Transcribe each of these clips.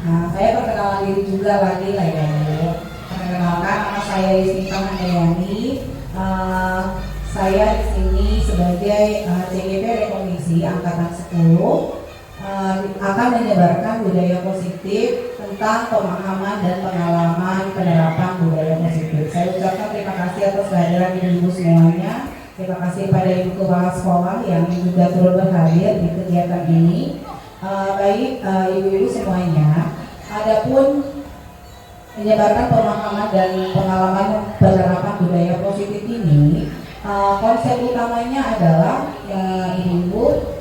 Nah, saya perkenalan diri juga lagi lah ya Bu. Perkenalkan, nama saya Yusnita Handayani. Saya di sini sebagai CGP Rekomisi Angkatan 10 akan menyebarkan budaya positif tentang pemahaman dan pengalaman penerapan budaya positif. Saya ucapkan terima kasih atas kehadiran ibu-ibu semuanya. Terima kasih pada ibu kepala sekolah yang juga turut berhadir di kegiatan ini. Baik ibu-ibu semuanya, adapun menyebarkan pemahaman dan pengalaman penerapan budaya positif ini, konsep utamanya adalah ibu-ibu.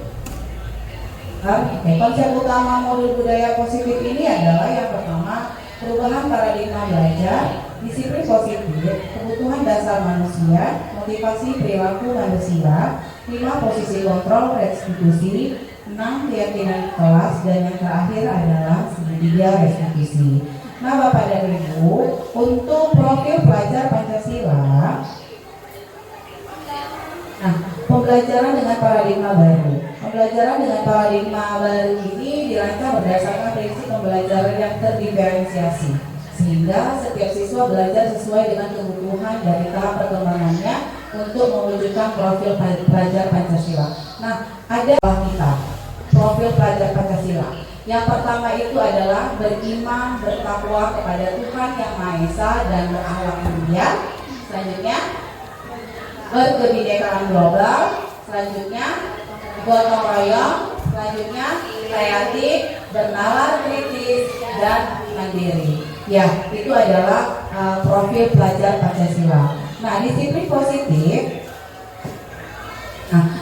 Konsep utama modul budaya positif ini adalah yang pertama, perubahan paradigma belajar, disiplin positif, kebutuhan dasar manusia, motivasi perilaku manusia, 5 posisi kontrol restitusi, 6 keyakinan kelas, dan yang terakhir adalah segitiga restitusi. Nah Bapak dan Ibu, untuk profil pelajar Pancasila, pembelajaran dengan paradigma baru. Pembelajaran dengan paradigma baru ini dirancang berdasarkan prinsip pembelajaran yang terdiferensiasi, sehingga setiap siswa belajar sesuai dengan kebutuhan dari tahap perkembangannya untuk mewujudkan profil pelajar Pancasila. Nah, ada kita profil pelajar Pancasila. Yang pertama itu adalah beriman, bertakwa kepada Tuhan Yang Maha Esa dan berakhlak mulia. Selanjutnya, berkebinekaan global. Selanjutnya, gotong royong. Selanjutnya, kreatif, bernalar kritis, dan mandiri. Ya, itu adalah profil pelajar Pancasila. Nah, disiplin positif.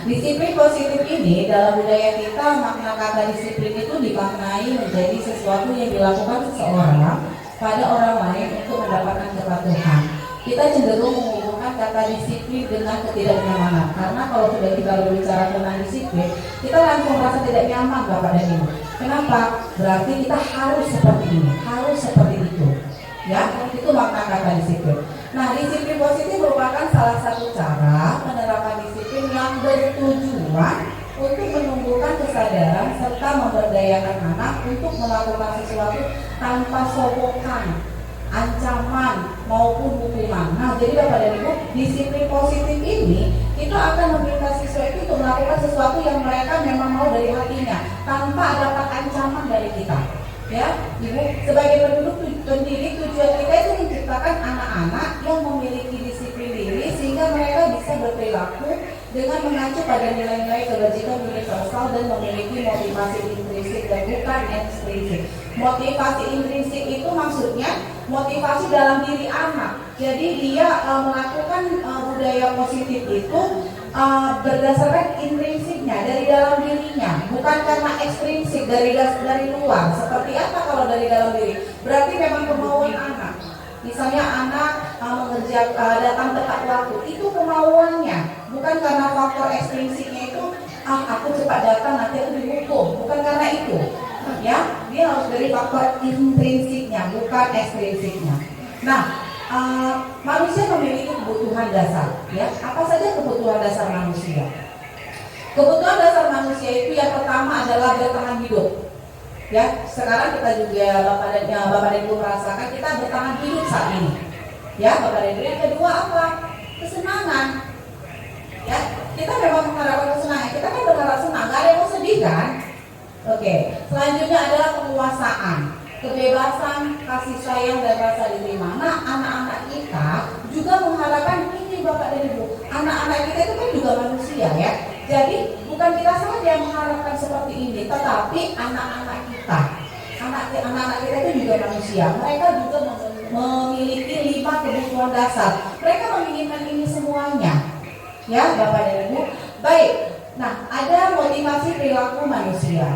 Disiplin positif ini dalam budaya kita, makna kata disiplin itu dimaknai menjadi sesuatu yang dilakukan seseorang pada orang lain untuk mendapatkan kepatuhan. Kita cenderung menghubungkan kata disiplin dengan ketidaknyamanan, karena kalau sudah kita berbicara tentang disiplin, kita langsung merasa tidak nyaman Bapak dan Ibu. Kenapa? Berarti kita harus seperti ini, harus seperti itu. Ya, itu makna kata disiplin. Nah, disiplin positif merupakan salah satu cara penerapan disiplin yang bertujuan untuk menumbuhkan kesadaran serta memberdayakan anak untuk melakukan sesuatu tanpa sobokan, ancaman maupun hukuman. Nah, jadi Bapak dan Ibu, disiplin positif ini kita akan meminta siswa itu untuk melakukan sesuatu yang mereka memang mau dari hatinya tanpa dapat ancaman dari kita. Ya, Ibu, sebagai pendidik tujuan kita itu menciptakan anak-anak yang memiliki disiplin diri sehingga mereka bisa berperilaku dengan mengacu pada nilai-nilai kebajikan universal dan memiliki motivasi intrinsik dan bukan ekstrinsik. Motivasi intrinsik itu maksudnya motivasi dalam diri anak. Jadi dia melakukan budaya positif itu berdasarkan intrinsiknya dari dalam dirinya, bukan karena ekstrinsik dari luar. Seperti apa kalau dari dalam diri? Berarti memang kemauan anak. Misalnya anak datang tepat waktu, itu kemauannya, bukan karena faktor ekstrinsiknya itu aku cepat datang nanti aku dihukum, bukan karena itu. Ya, dia harus dari faktor intrinsiknya, bukan ekstrinsiknya. Nah, manusia memiliki kebutuhan dasar. Ya, apa saja kebutuhan dasar manusia? Kebutuhan dasar manusia itu yang pertama adalah bertahan hidup. Ya, sekarang kita juga Bapak dan Ibu merasakan kita bertahan hidup saat ini. Ya, Bapak dan Ibu. Yang kedua apa? Kesenangan. Ya, kita memang mengharapkan kesenangan. Kita kan berharap senang, nggak ada yang mau sedih kan? Oke. Selanjutnya adalah penguasaan, kebebasan, kasih sayang dan rasa diterima. Nah, anak-anak kita juga mengharapkan ini Bapak dan Ibu. Anak-anak kita itu kan juga manusia ya. Jadi bukan kita saja yang mengharapkan seperti ini, tetapi anak-anak kita. Anak-anak kita itu juga manusia. Mereka juga memiliki 5 kebutuhan dasar. Mereka menginginkan ini semuanya. Ya, Bapak dan Ibu. Baik. Nah, ada motivasi perilaku manusia.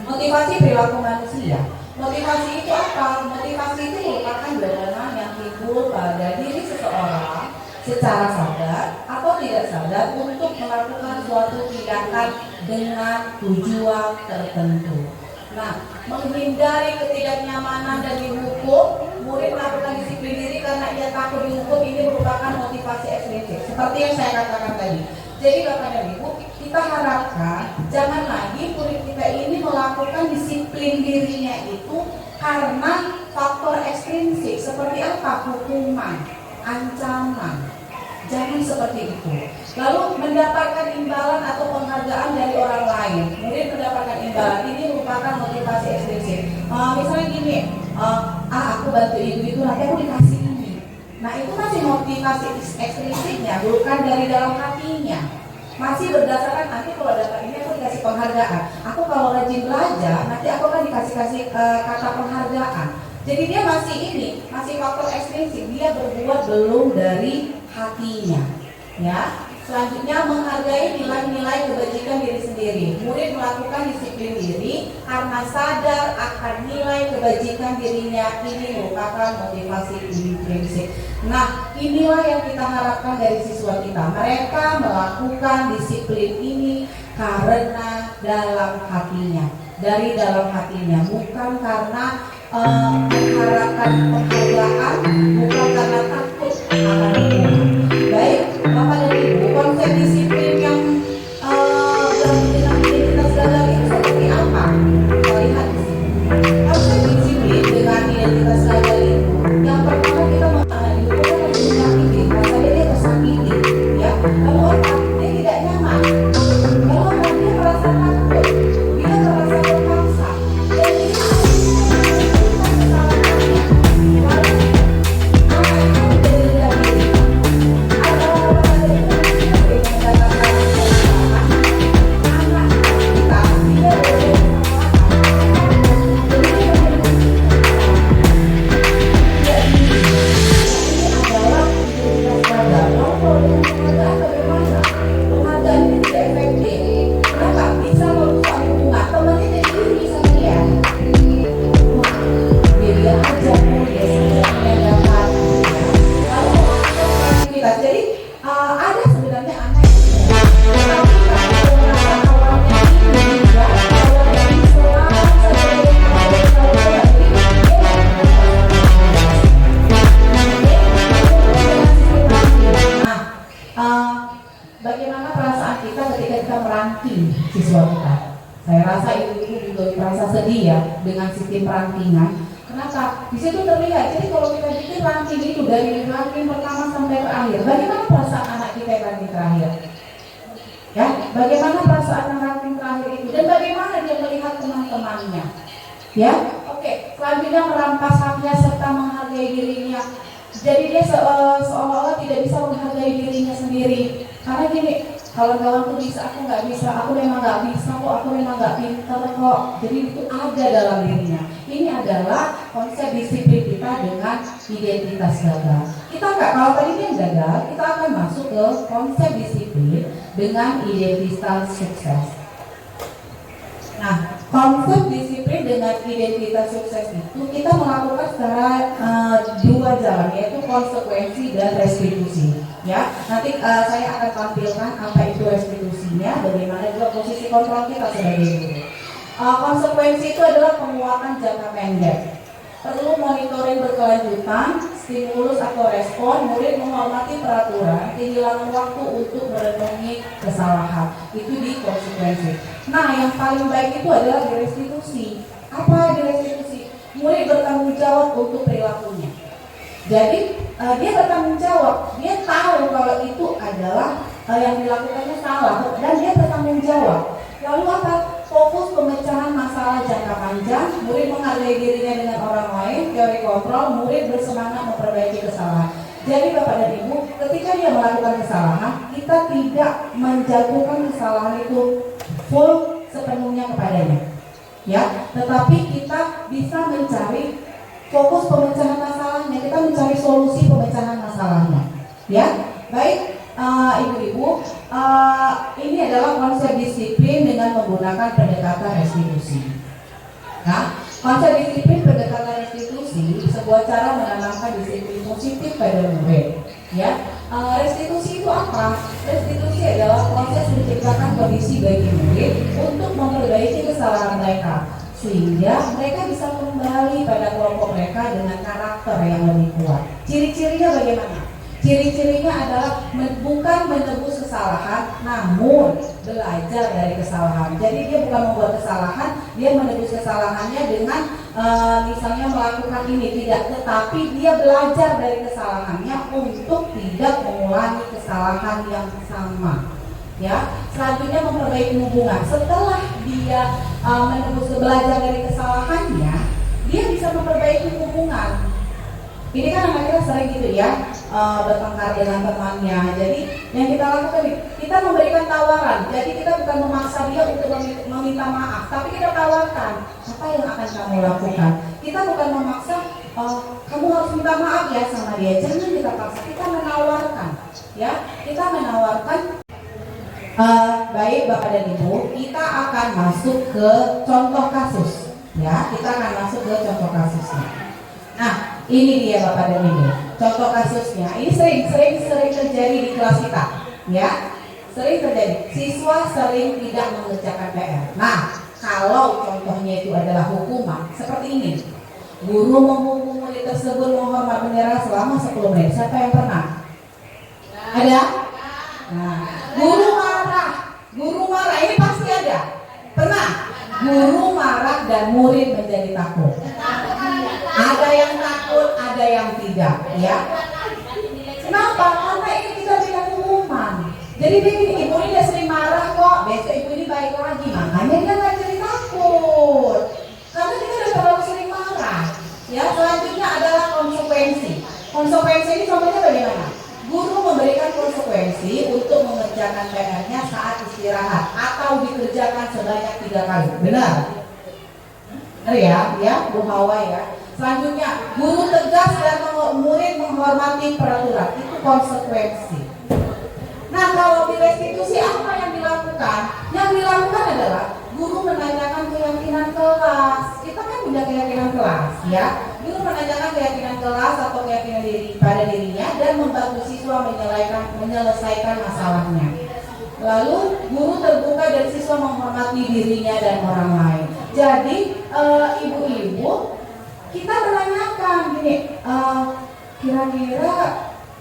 Motivasi perilaku manusia. Motivasi itu apa? Motivasi itu merupakan dorongan yang timbul pada diri seseorang secara sadar atau tidak sadar untuk melakukan suatu tindakan dengan tujuan tertentu. Nah, menghindari ketidaknyamanan dan dihukum, murid melakukan disiplin diri karena ia takut dihukum, ini merupakan motivasi ekstrinsik. Seperti yang saya katakan tadi. Jadi Bapak dan Ibu, kita harapkan jangan lagi murid kita ini melakukan disiplin dirinya itu karena faktor ekstrinsik seperti apa? Hukuman, ancaman. Jangan seperti itu. Lalu mendapatkan imbalan atau penghargaan dari orang lain. Murid mendapatkan imbalan ini merupakan motivasi ekstrinsik. Misalnya gini, aku bantu ibu itu nanti aku dikasih ini. Nah itu masih motivasi ekstrinsiknya, bukan dari dalam hatinya. Masih berdasarkan nanti kalau dapat ini aku dikasih penghargaan. Aku kalau rajin belajar nanti aku akan dikasih kata penghargaan. Jadi dia masih faktor ekstrinsik. Dia berbuat belum dari hatinya, ya. Selanjutnya menghargai nilai-nilai kebajikan diri sendiri. Murid melakukan disiplin diri karena sadar akan nilai kebajikan dirinya. Ini merupakan motivasi intrinsik. Nah, inilah yang kita harapkan dari siswa kita. Mereka melakukan disiplin ini karena dalam hatinya, dari dalam hatinya, bukan karena mengharapkan penghargaan, bukan karena takut akan hukuman. Baik, Bapak dan Ibu, konsep disiplin yang dalam identitas gagal itu seperti apa? Kita lihat di sini. Konsep disiplin dengan identitas gagal itu, yang pertama kita mengenali hukuman yang menyakiti, rasanya dia tersakiti, ya. Lalu apa? Dia tidak nyaman. Lalu apa? Dia merasa takut, dia merasa terpaksa. Dan ini bagaimana perasaan kita ketika kita meranking siswa kita? Saya rasa ibu-ibu juga merasa sedih ya dengan sistem perantingan. Kenapa? Di situ terlihat. Jadi kalau kita bikin ranking itu dari ranking pertama sampai terakhir, bagaimana perasaan anak kita yang ranking terakhir? Ya, bagaimana perasaan ranking terakhir itu? Dan bagaimana dia melihat teman-temannya? Ya, oke. Selanjutnya merampas haknya serta menghargai dirinya. Jadi dia seolah-olah tidak bisa menghargai dirinya sendiri. Karena gini, kalau kawanku bisa, aku nggak bisa, aku memang nggak bisa kok, aku memang nggak pintar kok. Jadi itu ada dalam dirinya. Ini adalah konsep disiplin kita dengan identitas gagal. Kita nggak, kalau tadi yang gagal, kita akan masuk ke konsep disiplin dengan identitas sukses. Nah, konsep disiplin dengan identitas sukses itu kita melakukan secara dua jalan, yaitu konsekuensi dan restitusi. Ya, nanti saya akan tampilkan apa itu restitusinya, bagaimana juga posisi kontrol kita sebagai guru. Konsekuensi itu adalah penguatan jangka pendek. Perlu monitoring berkelanjutan, stimulus atau respon, murid menghormati peraturan, kehilangan waktu untuk merenungi kesalahan. Itu di konsekuensi. Nah, yang paling baik itu adalah di restitusi. Apa di restitusi? Murid bertanggung jawab untuk perilakunya. Jadi dia bertanggung jawab, dia tahu kalau itu adalah yang dilakukannya salah dan dia bertanggung jawab. Lalu apa? Fokus pemecahan masalah jangka panjang, murid menghargai dirinya dengan orang lain, teori kontrol, murid bersemangat memperbaiki kesalahan. Jadi Bapak dan Ibu, ketika dia melakukan kesalahan, kita tidak menjatuhkan kesalahan itu full sepenuhnya kepadanya, ya. Tetapi kita bisa mencari fokus pemecahan masalahnya, kita mencari solusi pemecahan masalahnya, ya. Baik, ibu-ibu, ini adalah konsep disiplin dengan menggunakan pendekatan restitusi. Nah, konsep disiplin pendekatan restitusi sebuah cara menanamkan disiplin positif pada murid. Ya, restitusi itu apa? Restitusi adalah proses menciptakan kondisi bagi murid untuk memperbaiki kesalahan mereka, sehingga mereka bisa kembali pada kelompok mereka dengan karakter yang lebih kuat. Ciri-cirinya bagaimana? Ciri-cirinya adalah bukan menebus kesalahan, namun belajar dari kesalahan. Jadi dia bukan membuat kesalahan, dia menebus kesalahannya dengan misalnya melakukan ini, tidak, tetapi dia belajar dari kesalahannya untuk tidak mengulangi kesalahan yang sama. Ya, selanjutnya memperbaiki hubungan. Setelah dia menebus belajar dari kesalahannya, dia bisa memperbaiki hubungan. Ini kan anak-anak sering gitu ya, bertengkar dengan temannya. Jadi yang kita lakukan, kita memberikan tawaran. Jadi kita bukan memaksa dia untuk meminta maaf, tapi kita tawarkan apa yang akan kamu lakukan. Kita bukan memaksa, kamu harus minta maaf ya sama dia. Jangan kita paksa, kita menawarkan. Ya, kita menawarkan. Baik Bapak dan Ibu, kita akan masuk ke contoh kasus. Ya, kita akan masuk ke contoh kasusnya. Nah, ini dia Bapak dan Ibu, contoh kasusnya. Ini sering terjadi di kelas kita, ya. Sering terjadi. Siswa sering tidak mengerjakan PR. Nah, kalau contohnya itu adalah hukuman, seperti ini. Guru menghukum murid tersebut menghormat bendera selama 10 menit. Siapa yang pernah? Ada? Nah, guru marah, ini pasti ada. Pernah? Guru marah dan murid menjadi takut. Ada yang takut, ada yang tidak, ya. Kenapa? Karena ini kita berikan hukuman. Jadi dia gini, ibu ini udah sering marah kok, besok ibu ini baik lagi. Makanya dia nggak jadi takut. Karena kita udah terlalu sering marah. Ya, selanjutnya adalah konsekuensi. Konsekuensi ini contohnya bagaimana? Guru memberikan konsekuensi untuk mengerjakan PR-nya saat istirahat atau dikerjakan sebanyak 3 kali. Benar? Benar ya, Bu Hawa ya. Selanjutnya, guru tegas dan murid menghormati peraturan. Itu konsekuensi. Nah, kalau di restitusi apa yang dilakukan? Yang dilakukan adalah guru menanyakan keyakinan kelas. Kita kan punya keyakinan kelas, ya. Guru menanyakan keyakinan kelas atau keyakinan pada dirinya dan membantu siswa menyelesaikan masalahnya. Lalu guru terbuka dan siswa menghormati dirinya dan orang lain. Jadi ibu-ibu, kita menanyakan gini, kira-kira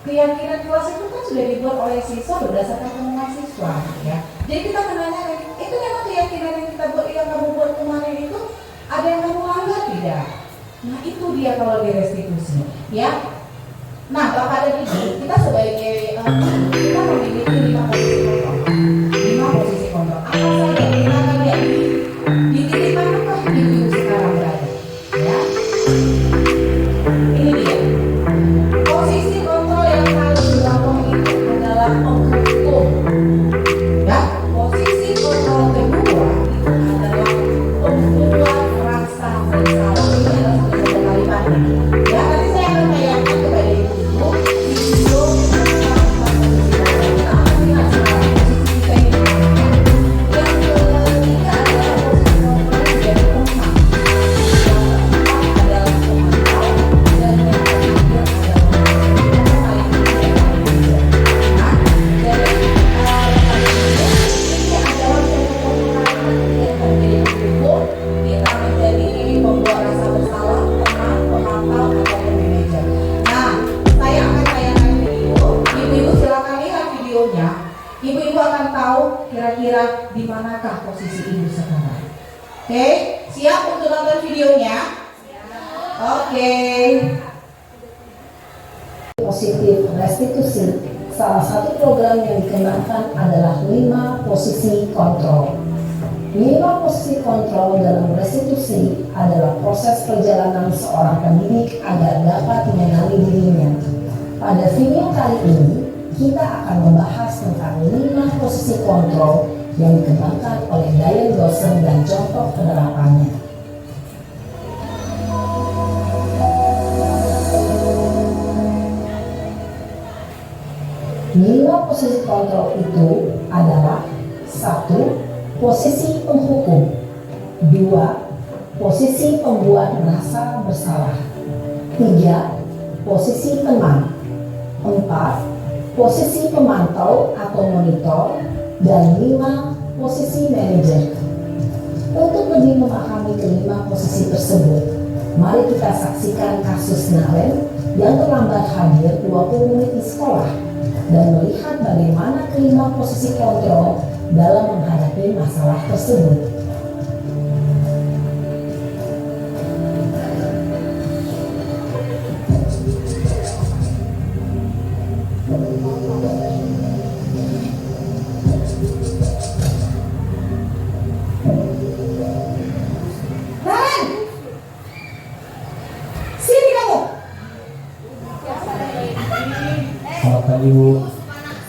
keyakinan kelas itu kan sudah dibuat oleh siswa berdasarkan temuan siswa, ya. Jadi kita menanyakan, itu memang keyakinan yang kita buat, yang kamu buat kemarin itu ada yang kamu langgar tidak? Nah, itu dia kalau di restitusi, ya. Nah, Bapak dan Ibu, kita sebagai kita memiliki 5 posisi kontrol. 5 posisi kontrol. Apa saja kita akan lihat di titik manakah ibu sekarang berada, ya. Ini dia. Posisi kontrol yang harus dilakukan itu adalah penghukum. Ya, posisi kontrol kedua itu adalah pembuat rasa bersalah. Ini adalah satu kalimat. Ya, nanti saya akan bayangkan kepada ibu video tentang posisi kontrol. Kita akan lihat sekarang posisi kita ini. Yang ketiga adalah posisi kontrol menjadi penghukum. Yang keempat adalah pemantau dan yang ketiga ibu-ibu akan tahu kira-kira di manakah posisi ibu sekarang. Oke, siap untuk nonton videonya? Oke. Positif restitusi, salah satu program yang dikembangkan adalah 5 posisi kontrol. 5 posisi kontrol dalam restitusi adalah proses perjalanan seorang pendidik agar dapat mengenali dirinya. Pada video kali ini, kita akan membahas tentang 5 posisi kontrol yang dikembangkan oleh Diane Dawson dan contoh penerapannya. 5 posisi kontrol itu adalah 1. Posisi penghukum, 2. Posisi pembuat merasa bersalah, 3. Posisi teman, 4. Posisi pemantau atau monitor, dan 5. Posisi manajer. Untuk lebih memahami kelima posisi tersebut, mari kita saksikan kasus Naren yang terlambat hadir 20 menit di sekolah dan melihat bagaimana kelima posisi kontrol dalam menghadapi masalah tersebut. Sini kamu. Selamat pagi Bu.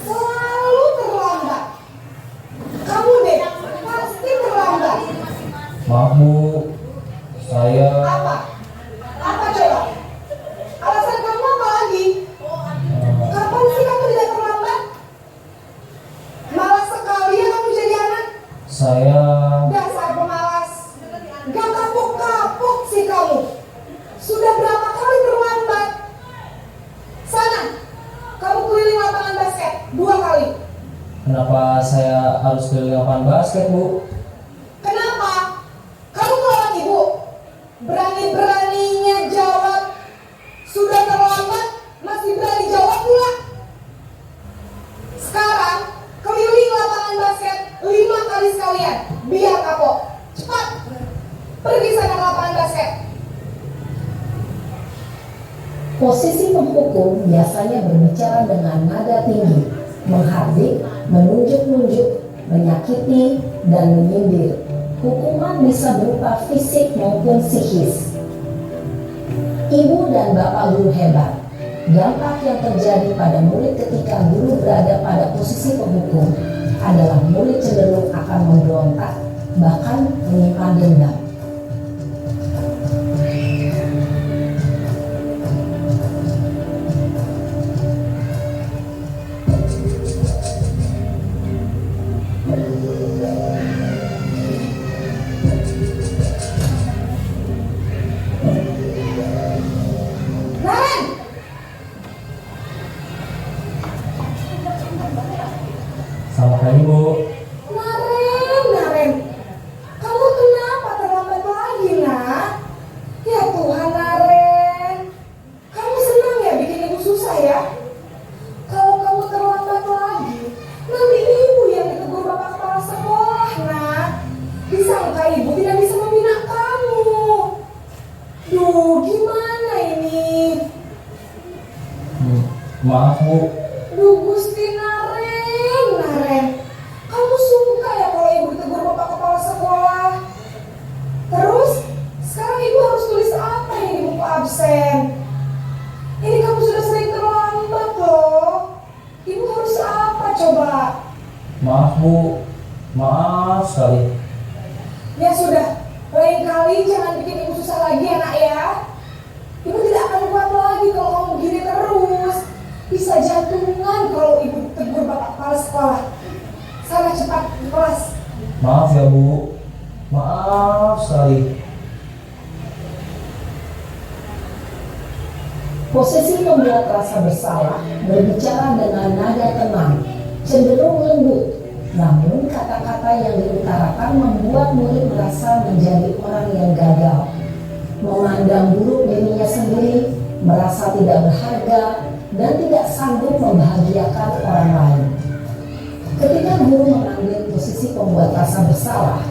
Selalu terlambat. Kamu deh, pasti terlambat. Maaf Bu, saya Apa? Apa coba? Alasan kamu apa lagi? Kapan sih kamu tidak terlambat? Malas sekali ya kamu jadi anak. saya Dasar pemalas. Gak kapok-kapok sih kamu. Sudah berapa kali terlambat? Sana, kamu keliling lapangan basket 2 kali. kenapa saya harus keliling lapangan basket Bu? Kenapa? Kamu tolak ibu. Berani-beraninya jawab. Sudah terlambat, masih berani jawab pula. Sekarang, keliling lapangan basket 5 kali sekalian. Biar kapok. Cepat. Pergi sana ke lapangan basket. Posisi penghukum biasanya berbicara dengan nada tinggi, menghardik, menunjuk-nunjuk, menyakiti, dan menyindir. Hukuman bisa berupa fisik maupun psikis. Ibu dan bapak guru hebat. Dampak yang terjadi pada murid ketika guru berada pada posisi penghukum adalah murid cenderung akan memberontak, bahkan menyimpan dendam. Naren! Selamat pagi Bu. Naren. Kamu kenapa terlambat lagi, nak? Ya Tuhan, Naren. Kamu senang ya bikin ibu susah ya? Kalau kamu terlambat lagi, nanti ibu yang ditegur bapak kepala sekolah, nak. Disangka ibu tidak bisa membina kamu. Duh, gimana ini? Maaf Bu, Duh, Gusti Naren. Kamu suka ya kalau ibu ditegur bapak kepala sekolah? Terus, sekarang ibu harus tulis apa ini di buku absen? Ini kamu sudah sering terlambat loh. Ibu harus apa coba? maaf Bu, maaf sekali. Ya sudah, lain kali jangan bikin ibu susah lagi ya nak ya. Ibu tidak akan kuat lagi kalau kamu begini terus. Bisa jantungan kalau ibu tegur bapak kepala sekolah. Sana cepat ke kelas. Maaf ya Bu, maaf sekali. Posisi membuat rasa bersalah berbicara dengan nada tenang, cenderung lembut. Namun kata-kata yang diutarakan membuat murid merasa menjadi orang yang gagal, memandang buruk dirinya sendiri, merasa tidak berharga, dan tidak sanggup membahagiakan orang lain. Ketika guru mengambil posisi pembuat rasa bersalah,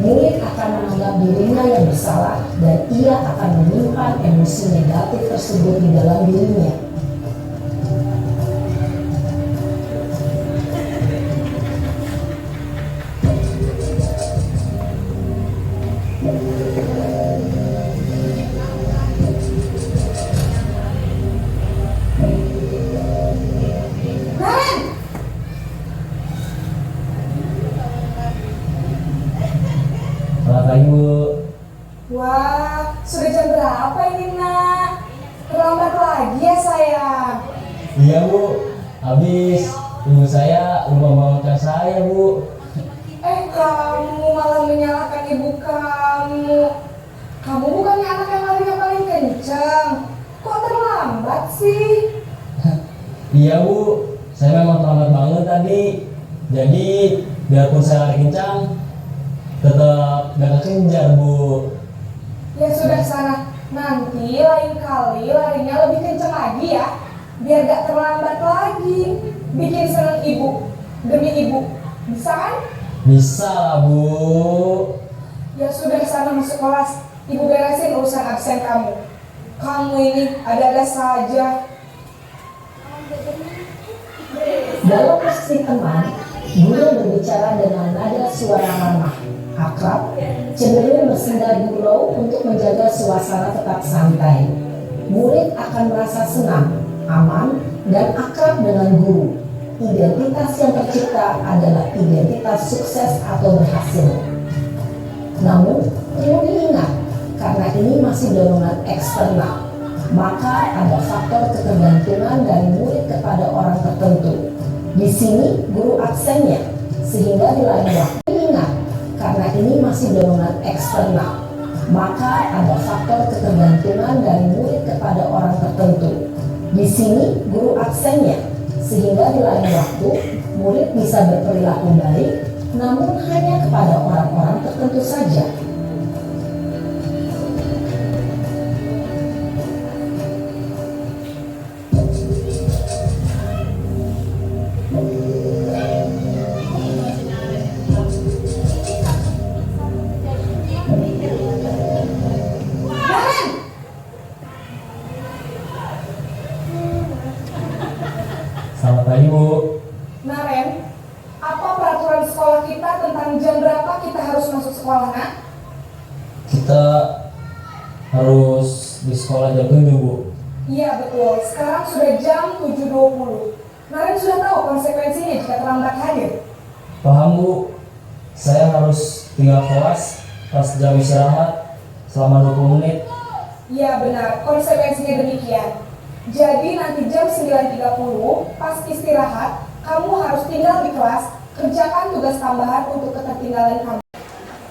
murid akan menganggap dirinya yang bersalah dan ia akan menyimpan emosi negatif tersebut di dalam dirinya. Naren! Selamat pagi Bu. Wah, sudah jam berapa ini nak? Terlambat lagi ya sayang. Iya Bu, habis ibu saya lupa bangunkan saya Bu. Kamu malah menyalahkan ibu kamu. Kamu bukannya anak yang larinya paling kencang. Kok terlambat sih? Iya Bu, saya memang terlambat banget tadi. Jadi biarpun saya lari kencang, tetap gak kekejar Bu. Ya sudah sana. Nanti lain kali larinya lebih kencang lagi ya. Biar gak terlambat lagi. Bikin senang ibu. Demi ibu. Bisa kan? Bisa lah Bu. Ya sudah, sana masuk kelas. Ibu beresin urusan absen kamu. Kamu ini ada-ada saja. Dalam posisi teman, guru berbicara dengan nada suara ramah, akrab, cenderung bersandar gurau untuk menjaga suasana tetap santai. Murid akan merasa senang, aman, dan akrab dengan guru. Identitas yang tercipta adalah identitas sukses atau berhasil. Namun, perlu diingat, karena ini masih dorongan eksternal, maka ada faktor ketergantungan dari murid kepada orang tertentu. Di sini guru absennya, sehingga di lain waktu ingat, karena ini masih dorongan eksternal, maka ada faktor ketergantungan dari murid kepada orang tertentu. Di sini guru absennya, sehingga di lain waktu murid bisa berperilaku baik, namun hanya kepada orang-orang tertentu saja. Selamat pagi Bu. Naren, apa peraturan sekolah kita tentang jam berapa kita harus masuk sekolah, nak? Kita harus di sekolah jam 7 Bu. Iya betul, sekarang sudah jam 7.20. Naren sudah tahu konsekuensinya jika terlambat hadir. Paham Bu. Saya harus tinggal kelas pas jam istirahat selama 20 menit. Iya benar, konsekuensinya demikian. Jadi nanti jam 9.30 pas istirahat, kamu harus tinggal di kelas, kerjakan tugas tambahan untuk ketertinggalan kamu.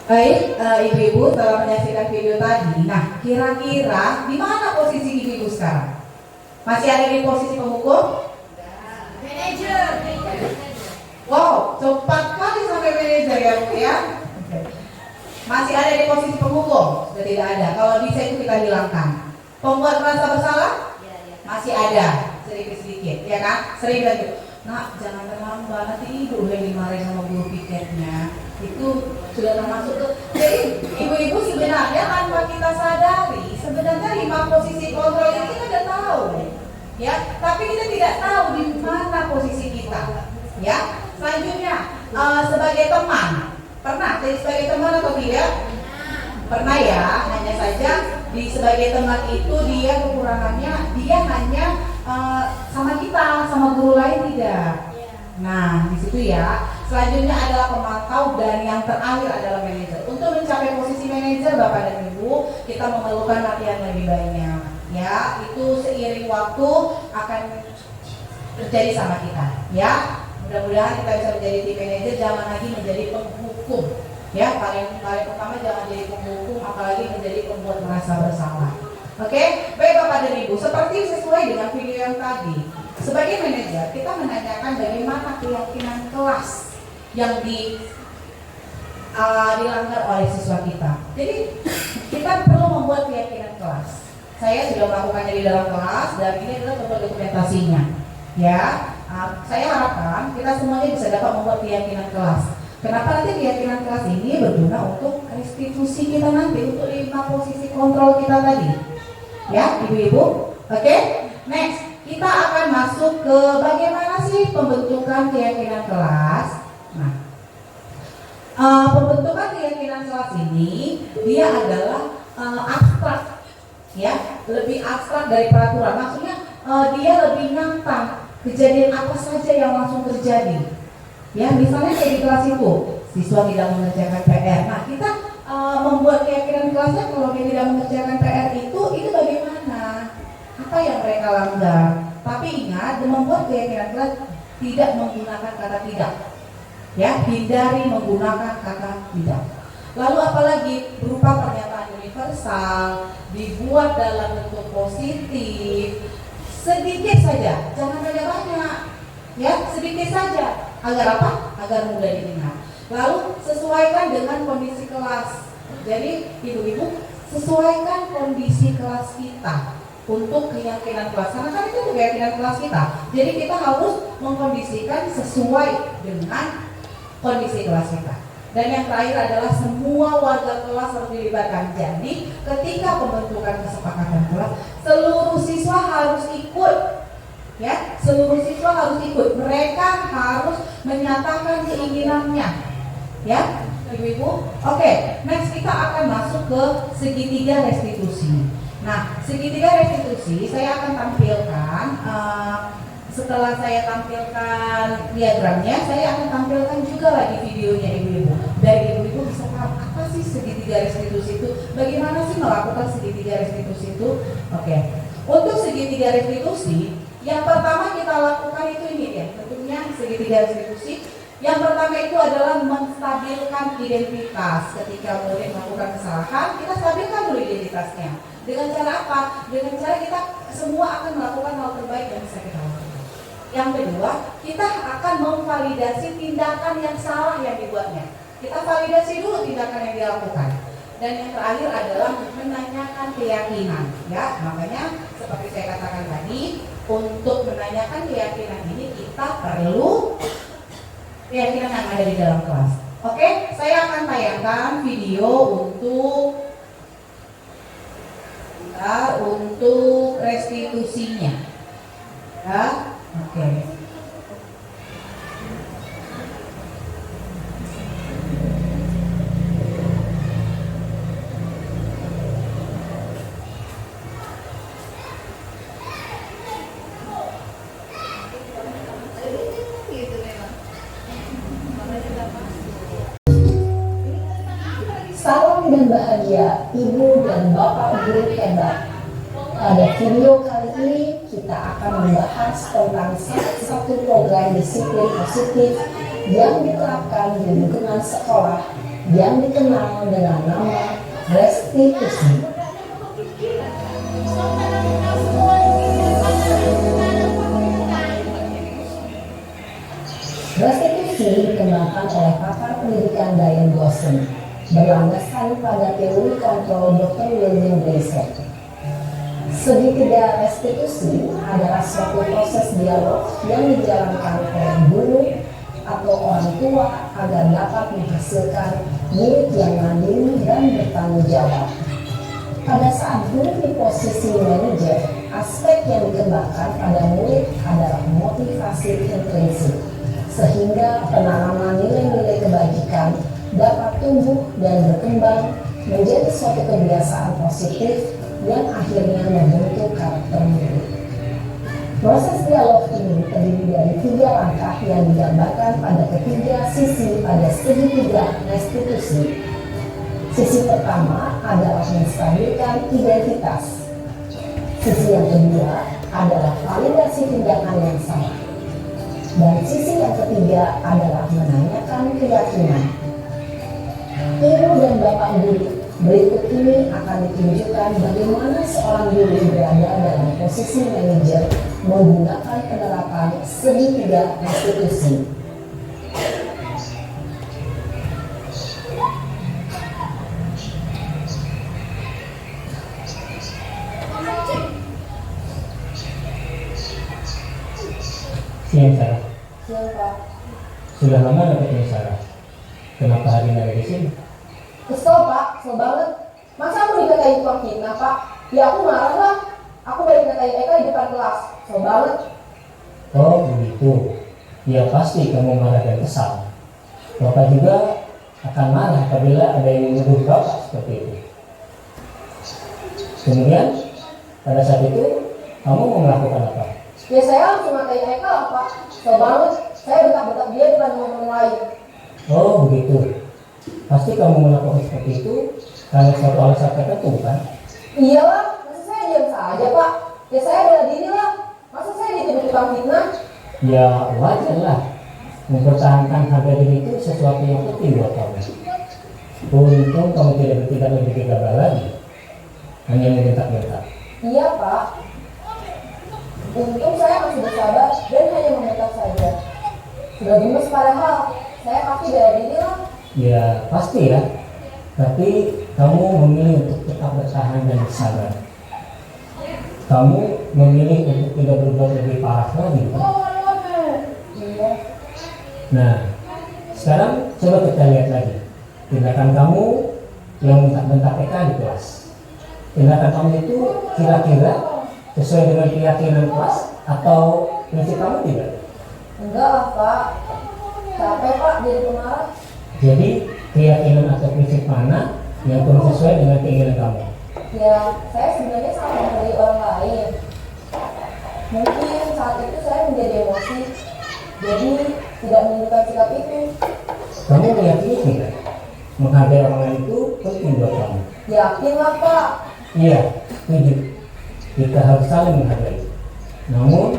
Baik, ibu-ibu telah menyaksikan video tadi. Nah, kira-kira di mana posisi ibu-ibu sekarang? Masih ada di posisi pemukul? Manajer. Wow, cepat kali sampai manajer ya Bu ya. Oke. Masih ada di posisi pemukul? Sudah tidak ada. Kalau bisa itu kita hilangkan. Pembuat merasa bersalah? Masih ada sedikit-sedikit, ya kan? Sering lagi. Nah, jangan terlambat, nanti ibu yang dimarahin sama guru piketnya. Itu sudah termasuk tuh. Jadi ibu-ibu sebenarnya tanpa kita sadari, sebenarnya 5 posisi kontrol ini kita udah tahu, ya. Tapi kita tidak tahu di mana posisi kita, ya. Selanjutnya sebagai teman, pernah jadi sebagai teman atau tidak? Pernah ya. Hanya saja di sebagai teman itu dia kekurangannya dia hanya sama kita, sama guru lain tidak. Nah, di situ ya. Selanjutnya adalah pemantau dan yang terakhir adalah manajer. Untuk mencapai posisi manajer Bapak dan Ibu, kita memerlukan latihan lebih banyak. Ya, itu seiring waktu akan terjadi sama kita. Ya, mudah-mudahan kita bisa menjadi tim manajer, jangan lagi menjadi penghukum. Ya, paling pertama jangan jadi penghukum, apalagi menjadi pembuat merasa bersalah. Oke, baik Bapak dan Ibu, seperti sesuai dengan video yang tadi. Sebagai manajer, kita menanyakan bagaimana keyakinan kelas yang dilanggar oleh siswa kita. Jadi kita perlu membuat keyakinan kelas. Saya sudah melakukannya di dalam kelas dan ini adalah bentuk dokumentasinya. Ya, saya harapkan kita semuanya bisa dapat membuat keyakinan kelas. Kenapa nanti keyakinan kelas ini berguna untuk restitusi kita nanti untuk 5 posisi kontrol kita tadi. Ya, ibu-ibu. Oke, next. Kita akan masuk ke bagaimana sih pembentukan keyakinan kelas. Nah, pembentukan keyakinan kelas ini dia adalah abstrak, ya, lebih abstrak dari peraturan. Maksudnya dia lebih nantang kejadian apa saja yang langsung terjadi. Ya, misalnya kayak di kelas itu siswa tidak mengerjakan PR. Nah, kita membuat keyakinan kelasnya kalau dia tidak mengerjakan PR itu bagaimana? Apa yang mereka langgar? Tapi ingat, membuat keyakinan kelas tidak menggunakan kata tidak. Ya, hindari menggunakan kata tidak. Lalu apalagi berupa pernyataan universal, dibuat dalam bentuk positif, sedikit saja, jangan banyak-banyak. Ya, sedikit saja. Agar apa? Agar mudah diingat. Lalu sesuaikan dengan kondisi kelas. Jadi ibu-ibu sesuaikan kondisi kelas kita untuk keyakinan kelas, karena kan itu keyakinan kelas kita. Jadi kita harus mengkondisikan sesuai dengan kondisi kelas kita. Dan yang terakhir adalah semua warga kelas harus dilibatkan. Jadi ketika pembentukan kesepakatan kelas, seluruh siswa harus ikut. Ya, seluruh siswa harus ikut. Mereka harus menyatakan keinginannya. Ya, Ibu-ibu. Oke, next kita akan masuk ke segitiga restitusi. Nah, segitiga restitusi saya akan tampilkan. Setelah saya tampilkan diagramnya, saya akan tampilkan juga lagi videonya ibu-ibu. Dari ibu-ibu bisa paham apa sih segitiga restitusi itu, bagaimana sih melakukan segitiga restitusi itu. Oke, untuk segitiga restitusi, yang pertama kita lakukan itu ini ya, tentunya segitiga restitusi. Yang pertama itu adalah menstabilkan identitas. Ketika murid melakukan kesalahan, kita stabilkan dulu identitasnya. Dengan cara apa? Dengan cara kita semua akan melakukan hal terbaik yang bisa kita lakukan. Yang kedua, kita akan memvalidasi tindakan yang salah yang dibuatnya. Kita validasi dulu tindakan yang dilakukan. Dan yang terakhir adalah menanyakan keyakinan. Ya, makanya seperti saya katakan tadi, untuk menanyakan keyakinan ini kita perlu keyakinan yang ada di dalam kelas. Oke, saya akan tayangkan video untuk restitusinya. Ya, oke. Salam dan bahagia Ibu dan Bapak Guru hebat. Pada video kali ini kita akan membahas tentang salah satu program disiplin positif yang diterapkan di lingkungan sekolah yang dikenal dengan nama restitusi. Restitusi dikembangkan oleh pakar pendidikan Diane Dawson, berlandaskan pada teori kontrol Dr. William Glasser. Segitiga restitusi adalah suatu proses dialog yang dijalankan oleh guru atau orang tua agar dapat menghasilkan murid yang mandiri dan bertanggung jawab. Pada saat guru di posisi manajer, aspek yang dikembangkan pada murid adalah motivasi intrinsik, sehingga penanaman nilai-nilai kebajikan dapat tumbuh dan berkembang menjadi suatu kebiasaan positif yang akhirnya membentuk karakter murid. Proses dialog ini terdiri dari 3 langkah yang digambarkan pada ketiga sisi pada segitiga restitusi. Sisi pertama adalah menstabilkan identitas. Sisi yang kedua adalah validasi tindakan yang salah. Dan sisi yang ketiga adalah menanyakan keyakinan. Ibu dan Bapak Guru, berikut ini akan ditunjukkan bagaimana seorang guru berada dalam posisi manajer menggunakan penerapan segitiga restitusi. Siang Sarah. Siang Pak. Sudah lama nggak ketemu Sarah. Kenapa hari ini ada di sini? Kesel Pak, kesel banget. Masa aku dikatain tukang fitnah Pak? Ya aku marah lah. Aku balik ngatain Eka di depan kelas. Kesel banget. Oh begitu. Ya pasti kamu marah dan kesal. Bapak juga akan marah apabila ada yang menuduh Bapak seperti itu. Kemudian pada saat itu kamu mau melakukan apa? Ya saya langsung ngatain Eka lah Pak. Kesel banget. Saya bentak-bentak dia di depan teman-teman lain. Oh begitu. Pasti kamu melakukan seperti itu karena suatu alasan tertentu kan? Iyalah, masa saya diam saja Pak? Ya saya bela diri lah. Masa saya dituduh tukang fitnah? Ya wajar lah. Mempertahankan harga diri itu sesuatu yang penting buat kamu. Untung kamu tidak bertindak lebih gegabah lagi. Hanya membentak-bentak. Iya Pak. Untung saya masih bersabar dan hanya membentak saja. Sudah gemes padahal. Saya pasti bela diri lah. Ya pasti ya. Tapi kamu memilih untuk tetap bertahan dan bersabar. Kamu memilih untuk tidak berbuat lebih parah lagi kan? Iya. Nah, Sekarang coba kita lihat lagi tindakan kamu yang bentak-bentak TK di kelas. Tindakan kamu itu kira-kira sesuai dengan keyakinan kelas atau prinsip kamu tidak? Enggak lah Pak, capek Pak jadi pemarah. Jadi keyakinan atau prinsip mana yang kurang sesuai dengan keinginan kamu? Ya saya sebenarnya sama menghargai orang lain. Mungkin saat itu saya menjadi emosi, jadi tidak menunjukkan sikap itu. Kamu meyakini tidak? Menghargai orang lain itu penting buat kamu. Yakin lah Pak. Iya, setuju. Kita harus saling menghargai. Namun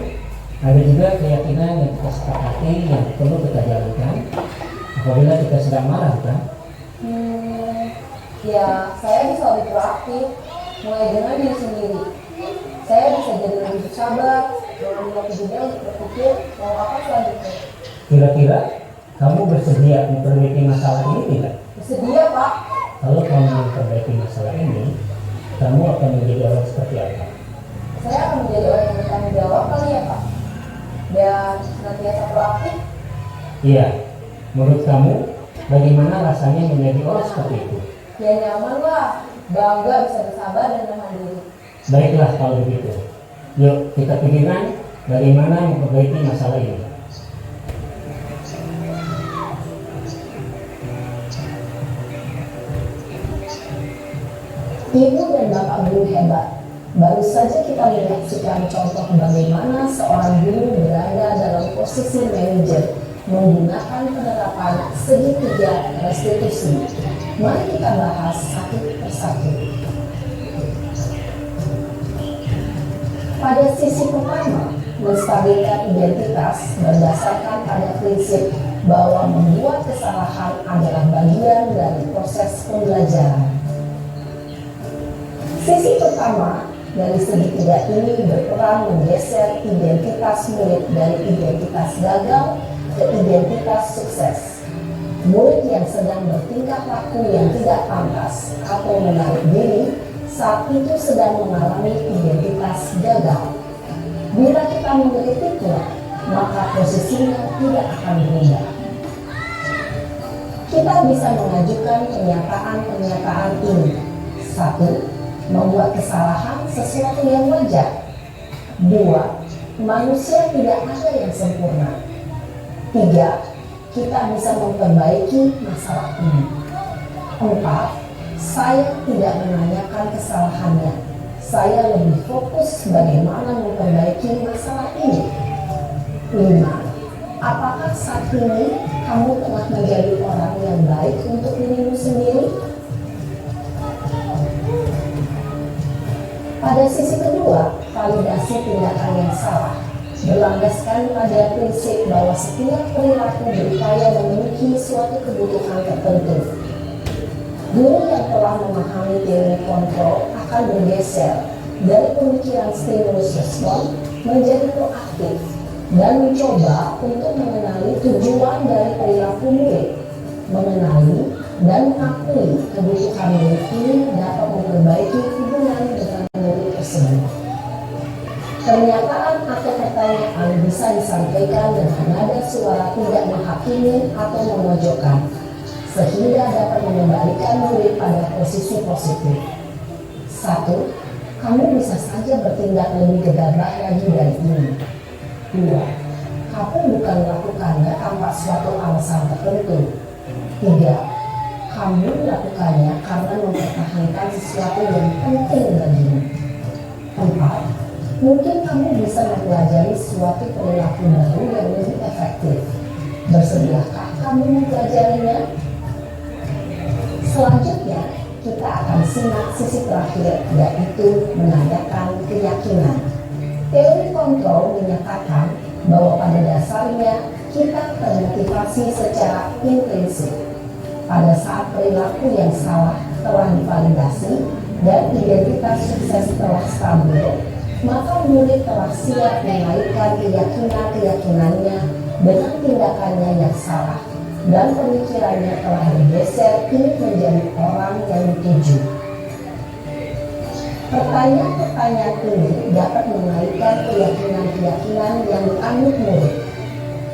ada juga keyakinan yang kita sepakati yang perlu kita jalankan apabila kita sedang marah, kan? Ya saya bisa lebih proaktif, mulai dengan diri sendiri. Saya bisa jadi lebih sabar, mengambil waktu juga untuk berpikir mau apa selanjutnya. Kira-kira kamu bersedia memperbaiki masalah ini tidak? Bersedia Pak. Kalau kamu memperbaiki masalah ini, kamu akan menjadi orang seperti apa? Saya akan menjadi orang yang bertanggung jawab kali ya Pak. Dan senantiasa proaktif. Iya, menurut kamu bagaimana rasanya menjadi orang seperti itu? Ya nyaman lah, bangga bisa bersabar dan mandiri. Baiklah kalau begitu. Yuk kita pikirkan bagaimana memperbaiki masalah ini. Ibu dan Bapak guru hebat. Baru saja kita menyaksikan contoh bagaimana seorang guru berada dalam posisi manajer menggunakan penerapan segitiga restitusi. Mari kita bahas satu persatu. Pada sisi pertama, menstabilkan identitas berdasarkan pada prinsip bahwa membuat kesalahan adalah bagian dari proses pembelajaran. Sisi pertama dari segitiga ini berperan menggeser identitas murid dari identitas gagal ke identitas sukses. Murid yang sedang bertingkah laku yang tidak pantas atau menarik diri saat itu sedang mengalami identitas gagal. Bila kita mengkritiknya, maka posisinya tidak akan berubah. Kita bisa mengajukan pernyataan-pernyataan ini. 1. Membuat kesalahan sesuatu yang wajar. 2. Manusia tidak ada yang sempurna. 3. Kita bisa memperbaiki masalah ini. 4. Saya tidak menanyakan kesalahannya. Saya lebih fokus bagaimana memperbaiki masalah ini. 5. Apakah saat ini kamu telah menjadi orang yang baik untuk dirimu sendiri? Pada sisi kedua, validasi tindakan yang salah berlandaskan pada prinsip bahwa setiap perilaku berupaya memenuhi suatu kebutuhan tertentu. Guru yang telah memahami teori kontrol akan bergeser dari pemikiran stimulus respon menjadi proaktif dan mencoba untuk mengenali tujuan dari perilaku murid. Mengenali dan mengakui kebutuhan murid ini dapat memperbaiki hubungan dengan murid tersebut. Pernyataan atau pertanyaan bisa disampaikan dengan nada suara tidak menghakimi atau memojokkan, sehingga dapat mengembalikan murid pada posisi positif. 1. Kamu bisa saja bertindak lebih gegabah lagi dari ini. 2. Kamu bukan melakukannya tanpa suatu alasan tertentu. 3. Kamu melakukannya karena mempertahankan sesuatu yang penting bagimu. 4. Mungkin kamu bisa mempelajari suatu perilaku baru yang lebih efektif. Bersediakah kamu mempelajarinya? Selanjutnya, kita akan simak sisi terakhir, yaitu menanyakan keyakinan. Teori kontrol menyatakan bahwa pada dasarnya kita termotivasi secara intrinsik. Pada saat perilaku yang salah telah divalidasi dan identitas sukses telah stabil, maka murid telah siap menaikkan keyakinan-keyakinannya dengan tindakannya yang salah, dan pemikirannya telah bergeser ini menjadi orang yang dituju. Pertanyaan-pertanyaan ini dapat menaikkan keyakinan-keyakinan yang dianut murid.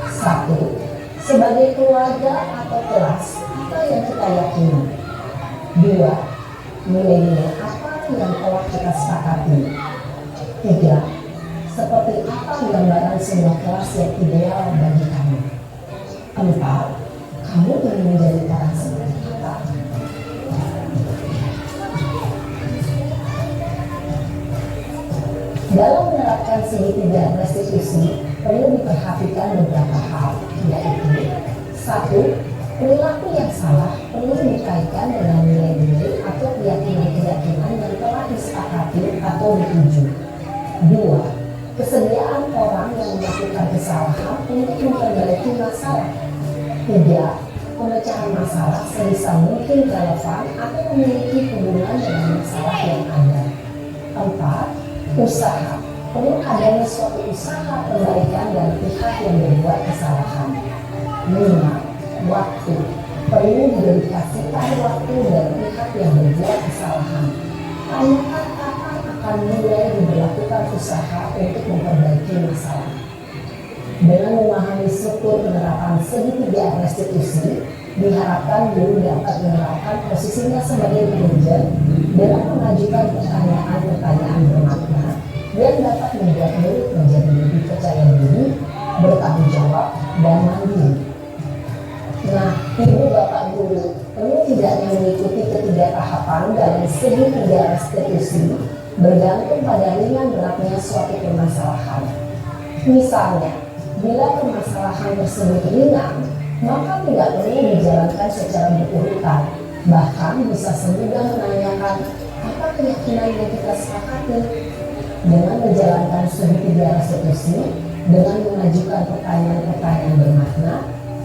1. sebagai keluarga atau kelas apa yang kita yakini. 2. Nilai-nilai apa yang telah kita sepakati. 3. Seperti apa gambaran sebuah kelas yang ideal bagi kamu. 4. Kamu ingin menjadi orang seperti apa? Dalam menerapkan segitiga restitusi, perlu diperhatikan beberapa hal, yaitu 1. Perilaku yang salah perlu dikaitkan dengan nilai-nilai atau keyakinan-keyakinan yang telah disepakati atau dituju. 2. Kesediaan orang yang melakukan kesalahan untuk memperbaiki masalah. 3. Pemecahan masalah sebisa mungkin relevan atau memiliki hubungan dengan masalah yang ada. 4. Usaha. Perlu adanya suatu usaha perbaikan dari pihak yang berbuat kesalahan. 5. Waktu. Perlu didedikasikan waktu dari pihak yang berbuat kesalahan. Tanyakan kapan akan mulai diberlakukan usaha untuk memperbaiki masalah. Dengan memahami struktur penerapan segitiga restitusi, diharapkan guru dapat menerapkan posisinya sebagai manajer dalam mengajukan pertanyaan-pertanyaan bermakna yang dapat membuat murid menjadi lebih percaya diri, bertanggung jawab, dan mandiri. Nah, ibu bapak guru perlu tidaknya mengikuti ketiga tahapan dalam segitiga restitusi bergantung pada ringan beratnya suatu permasalahan. Misalnya, bila permasalahan tersebut ringan, maka tidak perlu dijalankan secara berurutan. Bahkan bisa semudah menanyakan apa keyakinan yang kita sepakati. Dengan menjalankan segitiga restitusi, dengan mengajukan pertanyaan-pertanyaan bermakna,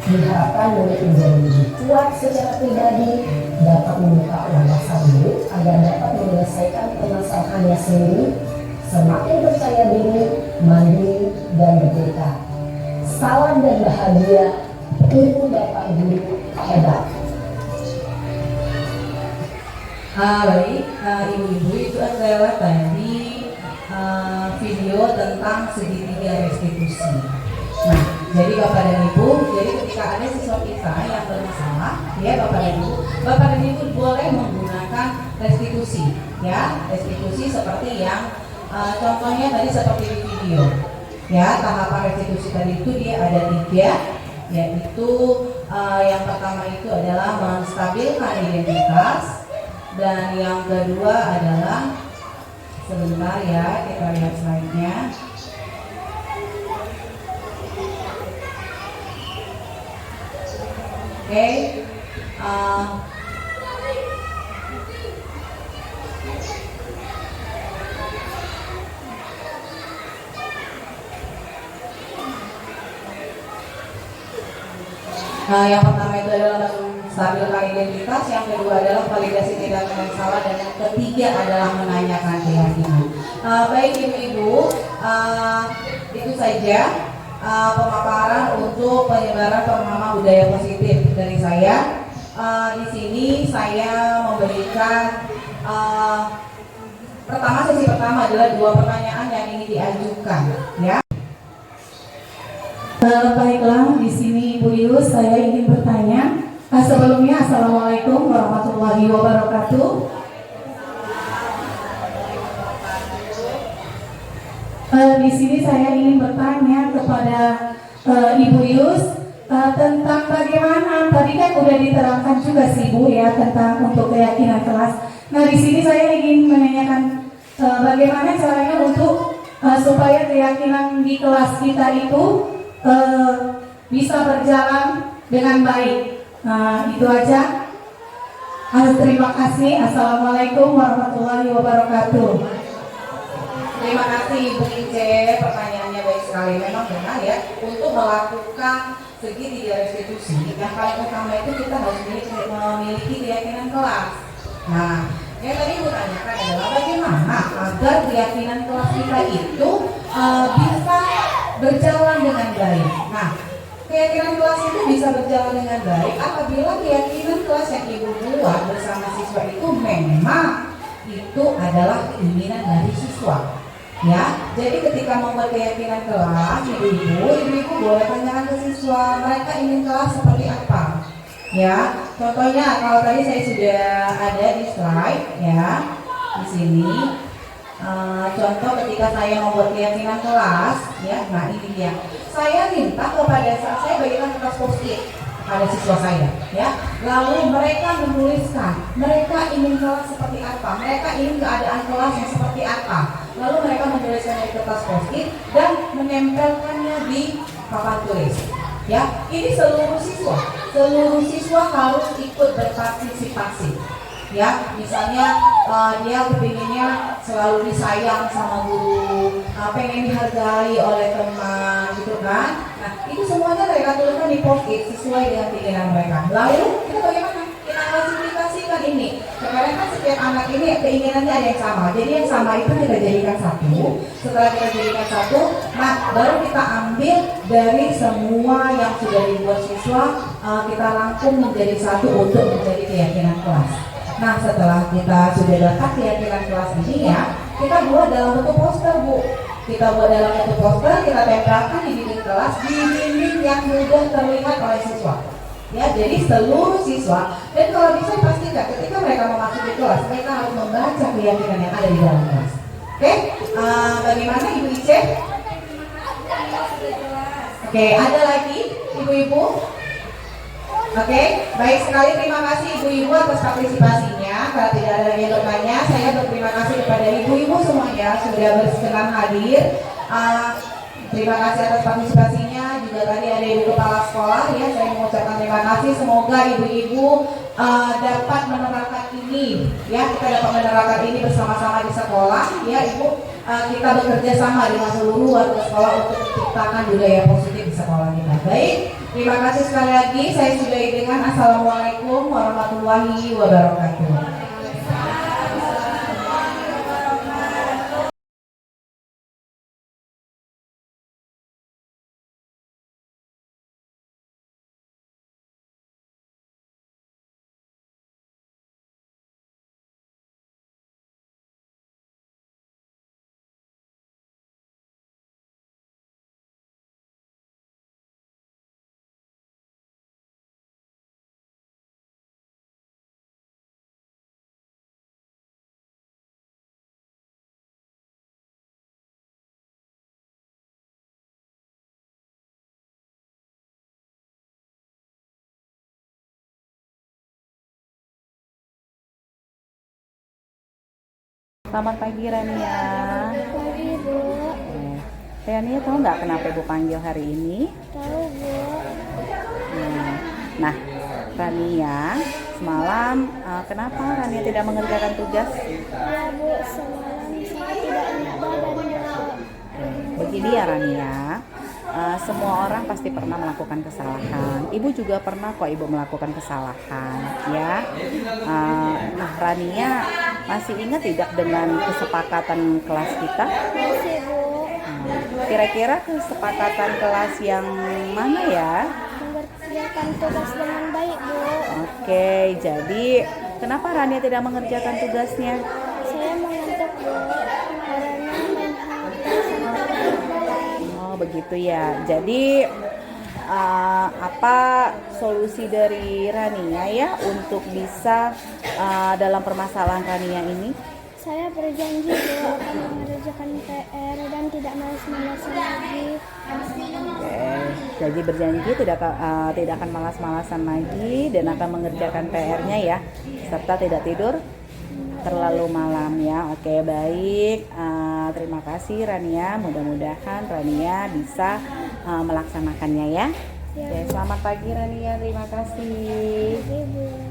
diharapkan murid menjadi lebih kuat secara pribadi, dapat membuka wawasan murid agar dapat menyelesaikan permasalahannya sendiri, semakin percaya diri, mandiri, dan merdeka. Salam dan bahagia, ibu bapak guru hebat. Baik, ibu-ibu, itu adalah tadi video tentang segitiga restitusi. Nah, jadi bapak dan ibu, jadi ketika ada siswa kita yang bermasalah, ya bapak dan ibu boleh menggunakan restitusi, ya restitusi seperti yang contohnya tadi seperti di video. Ya, tahapan restitusi tadi itu dia ada 3, yaitu yang pertama itu adalah menstabilkan identitas, dan yang kedua adalah, sebentar ya, kita lihat slide-nya. Oke, yang pertama itu adalah menstabilkan identitas, yang kedua adalah validasi tindakan yang salah, dan yang ketiga adalah menanyakan keyakinan. Baik ibu-ibu, itu saja pemaparan untuk penyebaran pemahaman budaya positif dari saya. Di sini saya memberikan sesi pertama adalah 2 pertanyaan yang ingin diajukan, ya. Baiklah, di sini Ibu Yus, saya ingin bertanya. Sebelumnya, Assalamualaikum warahmatullahi wabarakatuh. Di sini saya ingin bertanya kepada Ibu Yus tentang bagaimana, tadi kan udah diterangkan juga sih Bu ya tentang untuk keyakinan kelas. Nah, di sini saya ingin menanyakan bagaimana caranya untuk supaya keyakinan di kelas kita itu bisa berjalan dengan baik. Nah, itu aja. Terima kasih. Assalamualaikum warahmatullahi wabarakatuh. Terima kasih Ibu Ince, pertanyaannya baik sekali. Memang benar ya, untuk melakukan segitiga restitusi, yang paling utama itu kita harus memiliki keyakinan kelas. Nah, yang tadi Ibu tanyakan adalah bagaimana agar keyakinan kelas kita itu bisa berjalan dengan baik. Nah, keyakinan kelas itu bisa berjalan dengan baik apabila keyakinan kelas yang Ibu buat bersama siswa itu memang itu adalah keinginan dari siswa. Ya, jadi ketika membuat keyakinan kelas, ibu-ibu boleh tanyakan ke siswa mereka ingin kelas seperti apa. Ya, contohnya kalau tadi saya sudah ada di slide ya di sini. Contoh ketika saya membuat keyakinan kelas, ya, nah ini dia. Saya minta kepada saya bagikan kertas post-it pada siswa saya, ya. Lalu mereka menuliskan mereka ingin kelas seperti apa, mereka ingin keadaan kelas yang seperti apa. Lalu mereka menuliskan di kertas post-it dan menempelkannya di papan tulis. Ya, ini seluruh siswa harus ikut berpartisipasi. Ya, misalnya dia kepinginnya selalu disayang sama guru, pengen dihargai oleh teman, gitu kan? Nah, itu semuanya mereka tuliskan di post-it sesuai dengan keinginan mereka. Lalu kita bagaimana? Kita klasifikasikan ini. Sekarang kan setiap anak ini keinginannya ada yang sama. Jadi yang sama itu kita jadikan satu. Setelah kita jadikan satu, nah baru kita ambil dari semua yang sudah dibuat siswa, kita rangkum menjadi satu untuk menjadi keyakinan kelas. Nah, setelah kita sudah dapat keyakinan kelas ini ya, kita buat dalam bentuk poster, Bu. Kita buat dalam bentuk poster, kita tempelkan di dinding kelas, di dinding yang mudah terlihat oleh siswa. Ya, jadi seluruh siswa, dan kalau bisa pastikan ketika mereka memasuki kelas, mereka harus membaca keyakinan yang ada di dalam kelas. Oke, bagaimana Ibu Ice? Oke, ada lagi Ibu-ibu? Oke, baik sekali, terima kasih ibu-ibu atas partisipasinya. Kalau tidak ada lagi yang bertanya, saya berterima kasih kepada ibu-ibu semuanya sudah berkenan hadir. Terima kasih atas partisipasinya. Juga tadi ada ibu kepala sekolah ya, saya mengucapkan terima kasih. Semoga ibu-ibu dapat menerapkan ini ya, kita dapat menerapkan ini bersama-sama di sekolah ya, Ibu. Kita bekerja sama dengan seluruh warga sekolah untuk menciptakan budaya positif di sekolah kita. Baik, terima kasih sekali lagi. Saya sudahi dengan assalamualaikum warahmatullahi wabarakatuh. Selamat pagi Rania. Pagi Bu. Rania tahu nggak kenapa Ibu panggil hari ini? Tahu Bu. Nah, Rania semalam kenapa Rania tidak mengerjakan tugas? Ya Bu, semalam saya tidak enak badan Bu. Begini ya Rania, semua orang pasti pernah melakukan kesalahan. Ibu juga pernah kok Ibu melakukan kesalahan, ya. Nah, Rania masih ingat tidak dengan kesepakatan kelas kita? Masih Bu. Kira-kira kesepakatan kelas yang mana ya? Mengerjakan tugas dengan baik Bu. Oke, jadi kenapa Rania tidak mengerjakan tugasnya? Saya mengantuk Bu. Karena main HP sampai malam. Oh begitu ya. Jadi apa solusi dari Rania ya untuk bisa dalam permasalahan Rania ini? Saya berjanji Bu akan mengerjakan PR dan tidak malas-malasan lagi. Oke, jadi berjanji tidak akan malas-malasan lagi dan akan mengerjakan PR-nya ya, serta tidak tidur terlalu malam ya. Oke baik, terima kasih Rania, mudah-mudahan Rania bisa melaksanakannya ya. Oke, selamat pagi Rania, terima kasih. Ibu.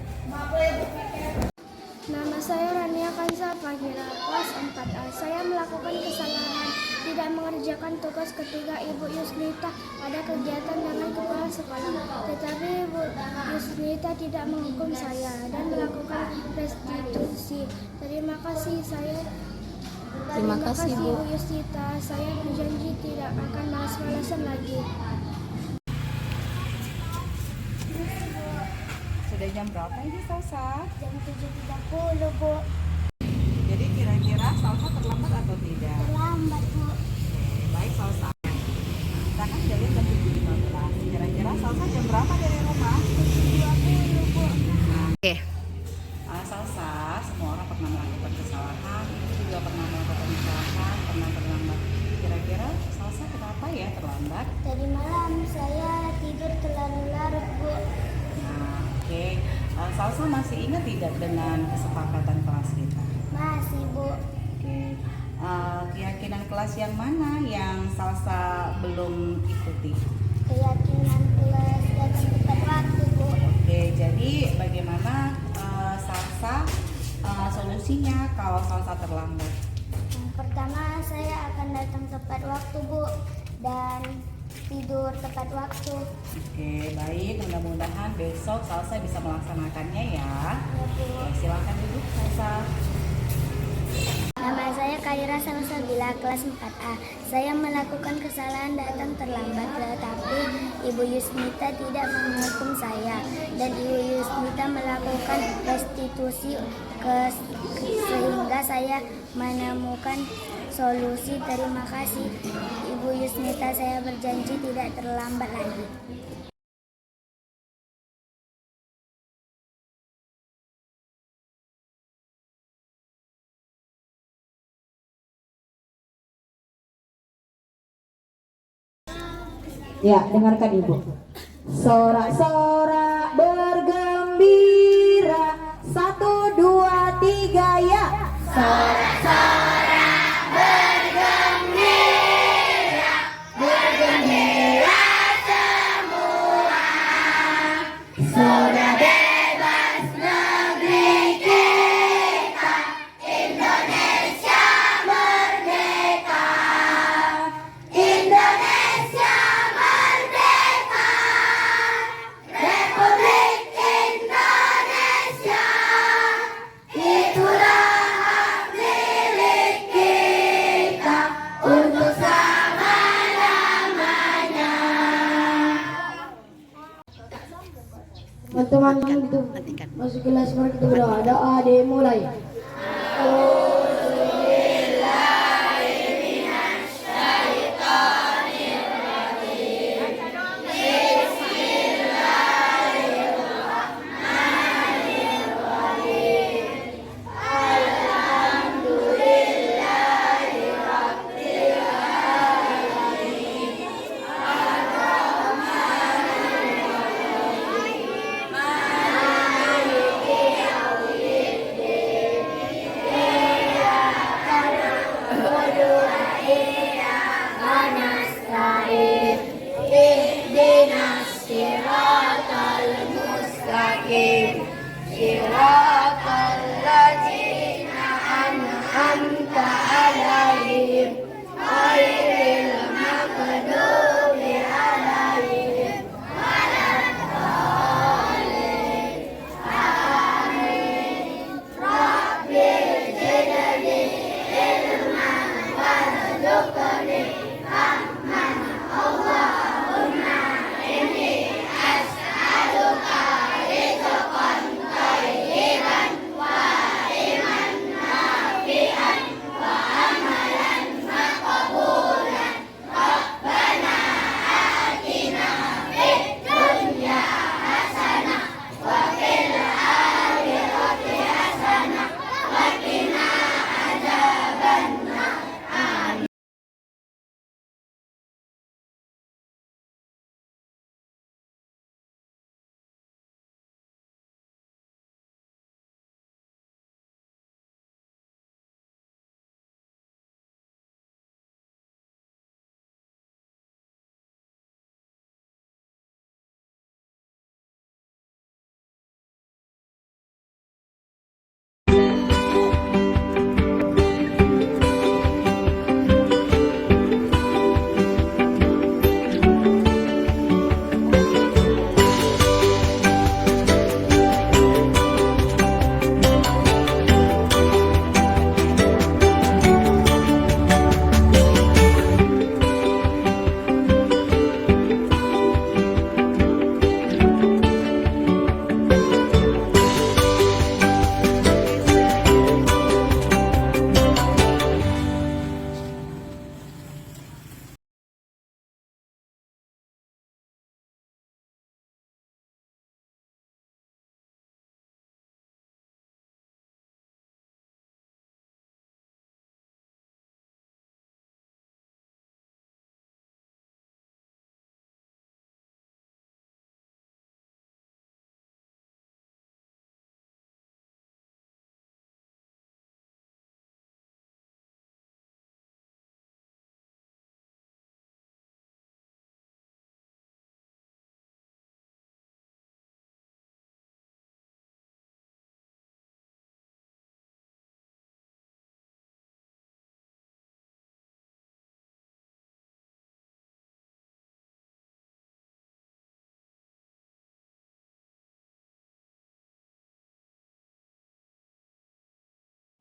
Nama saya Rania Kansa Fahira, kelas 4A. Saya melakukan kesalahan tidak mengerjakan tugas ketiga Ibu Yusnita pada kegiatan dengan kepala sekolah. Tetapi Ibu Yusnita tidak menghukum saya dan melakukan restitusi. Terima kasih Bu Yusnita. Saya berjanji tidak akan malas-malasan lagi. Sudah jam berapa ini Salsa? Jam 7.30 Bu. Jadi kira-kira Salsa terlambat atau tidak? Terlambat Oke. Salsa, semua orang pernah melakukan kesalahan, Ibu juga pernah melakukan kesalahan, pernah terlambat. Kira-kira Salsa kenapa ya terlambat? Tadi malam saya tidur terlalu larut, Bu. Nah, oke. Salsa masih ingat tidak dengan kesepakatan kelas kita? Masih, Bu. Oke. Keyakinan kelas yang mana yang Salsa belum ikuti? Keyakinan kelas datang tepat waktu, Bu. Oke, jadi bagaimana Salsa solusinya kalau Salsa terlambat? Yang pertama saya akan datang tepat waktu, Bu, dan tidur tepat waktu. Oke, baik. Mudah-mudahan besok Salsa bisa melaksanakannya ya. Ya, Bu. Oke, silakan duduk Salsa. Nama saya Kaira Salsabila, kelas 4A. Saya melakukan kesalahan datang terlambat, tetapi Ibu Yusmita tidak menghukum saya, dan Ibu Yusmita melakukan restitusi sehingga saya menemukan solusi. Terima kasih Ibu Yusmita, saya berjanji tidak terlambat lagi. Ya, dengarkan Ibu. Sorak-sorak bergembira, 1, 2, 3 ya. Sorak-sorak bergembira, bergembira semua. Sudah bebas negeri kita, Indonesia merdeka. Indonesia Republik Indonesia, itulah hak milik kita untuk selama-lamanya. Teman-teman itu masuk kelas, mari kita berdoa. Doa dimulai.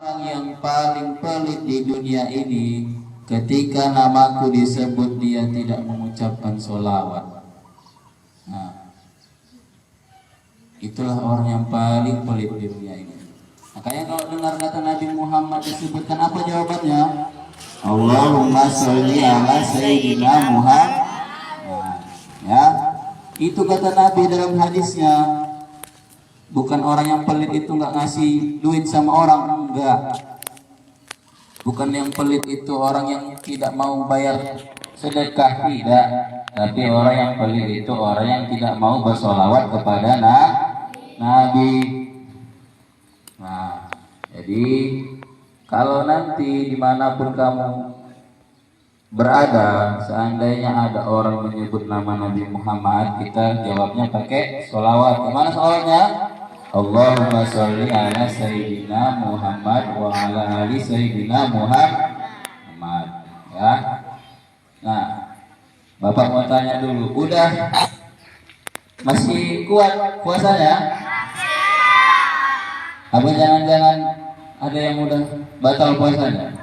Orang yang paling pelit di dunia ini ketika namaku disebut dia tidak mengucapkan sholawat. Nah, itulah orang yang paling pelit di dunia ini. Makanya kalau dengar kata Nabi Muhammad disebutkan, apa jawabannya? Allahumma sholli ala sayyidina Muhammad. Nah, ya, itu kata Nabi dalam hadisnya. Bukan orang yang pelit itu nggak ngasih duit sama orang, enggak. Bukan yang pelit itu orang yang tidak mau bayar sedekah, tidak. Tapi orang yang pelit itu orang yang tidak mau bersolawat kepada Nabi. Nah, jadi kalau nanti dimanapun kamu berada, seandainya ada orang menyebut nama Nabi Muhammad, kita jawabnya pakai solawat. Gimana solawatnya? Allahumma sholli ala sayyidina Muhammad wa ala ali sayyidina Muhammad. Ya. Nah, Bapak mau tanya dulu, udah masih kuat puasanya? Apa jangan-jangan ada yang udah batal puasanya?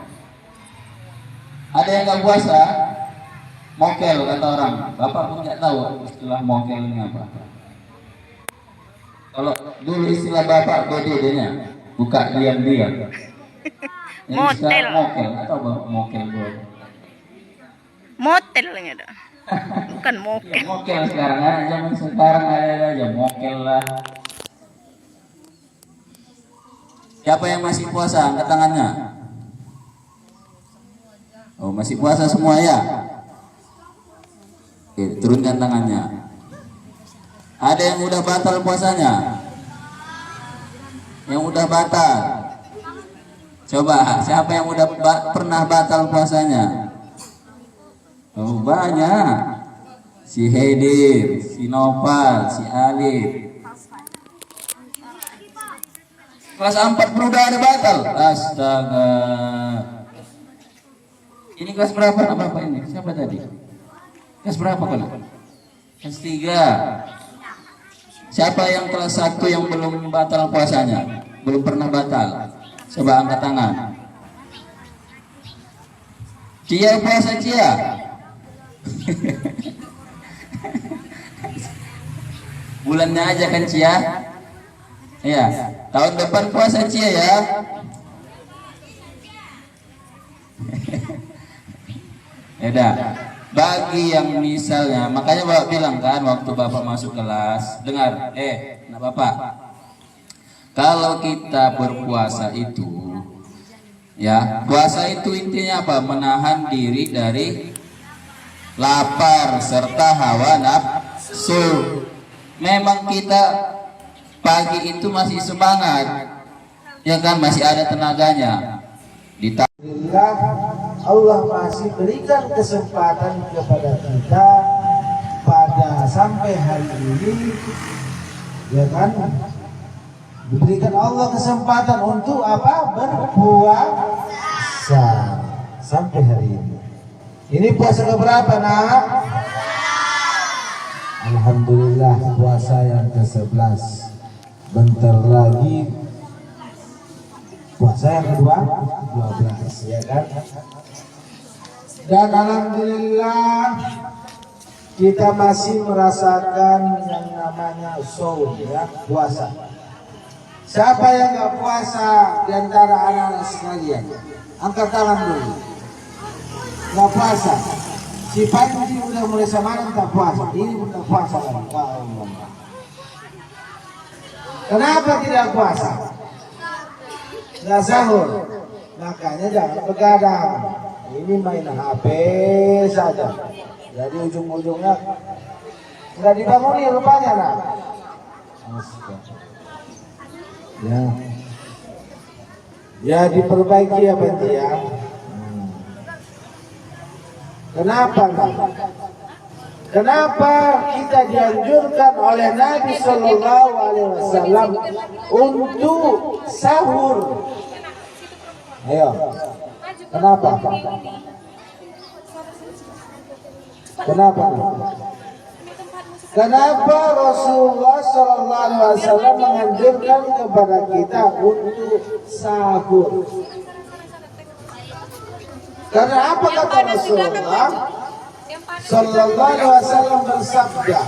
Ada yang nggak puasa? Mokel kata orang. Bapak pun nggak tahu istilah mokel ini apa. Kalau dulu istilah bapak BDD-nya buka diam-diam. Motel. Mokel atau mokel dulu. Motel ini ada. Bukan mokel. Ya, mokel sekarang kan, zaman sekarang ada aja mokel lah. Siapa yang masih puasa? Angkat tangannya. Oh, masih puasa semua ya? Oke, turunkan tangannya. Ada yang udah batal puasanya? Yang udah batal? Coba, siapa yang udah pernah batal puasanya? Oh, banyak. Si Hedir, si Nopal, si Alif. Kelas 4 udah ada batal. Astaga. Ini kelas berapa nak Bapak ini? Siapa tadi? Kelas berapa kan? Kelas 3. Siapa yang kelas 1 yang belum batal puasanya? Belum pernah batal? Coba angkat tangan. Cia puasa Cia. Bulannya aja kan Cia? Iya. Tahun depan puasa Cia ya. Udah. Bagi yang misalnya, makanya Bapak bilang kan waktu Bapak masuk kelas, dengar, nak Bapak, kalau kita berpuasa itu, ya, puasa itu intinya apa? Menahan diri dari lapar serta hawa nafsu. Memang kita pagi itu masih semangat, ya kan, masih ada tenaganya. Allah masih berikan kesempatan kepada kita pada sampai hari ini, ya kan, diberikan Allah kesempatan untuk apa? Berpuasa sampai hari ini. Ini puasa keberapa nak? Alhamdulillah puasa yang ke-11. Bentar lagi puasa yang ke-12, ya kan? Dan alhamdulillah kita masih merasakan yang namanya shaum, ya, puasa. Siapa yang nggak puasa di antara anak-anak sekalian? Angkat tangan dulu. Nggak puasa. Si Panji udah mulai samaran tak puasa. Ini udah puasa kan? Kenapa tidak puasa? Nggak sahur. Makanya jangan begadang. Ini main HP saja. Jadi ujung-ujungnya nggak dibangun rupanya lah. Ya. Ya diperbaiki ya Panji ya. Kenapa? Kenapa kita dianjurkan oleh Nabi Shallallahu Alaihi Wasallam untuk sahur? Ayo. Kenapa? Kenapa? Kenapa Rasulullah SAW menganjurkan kepada kita untuk sahur? Karena apa kata Rasulullah SAW bersabda?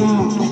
itu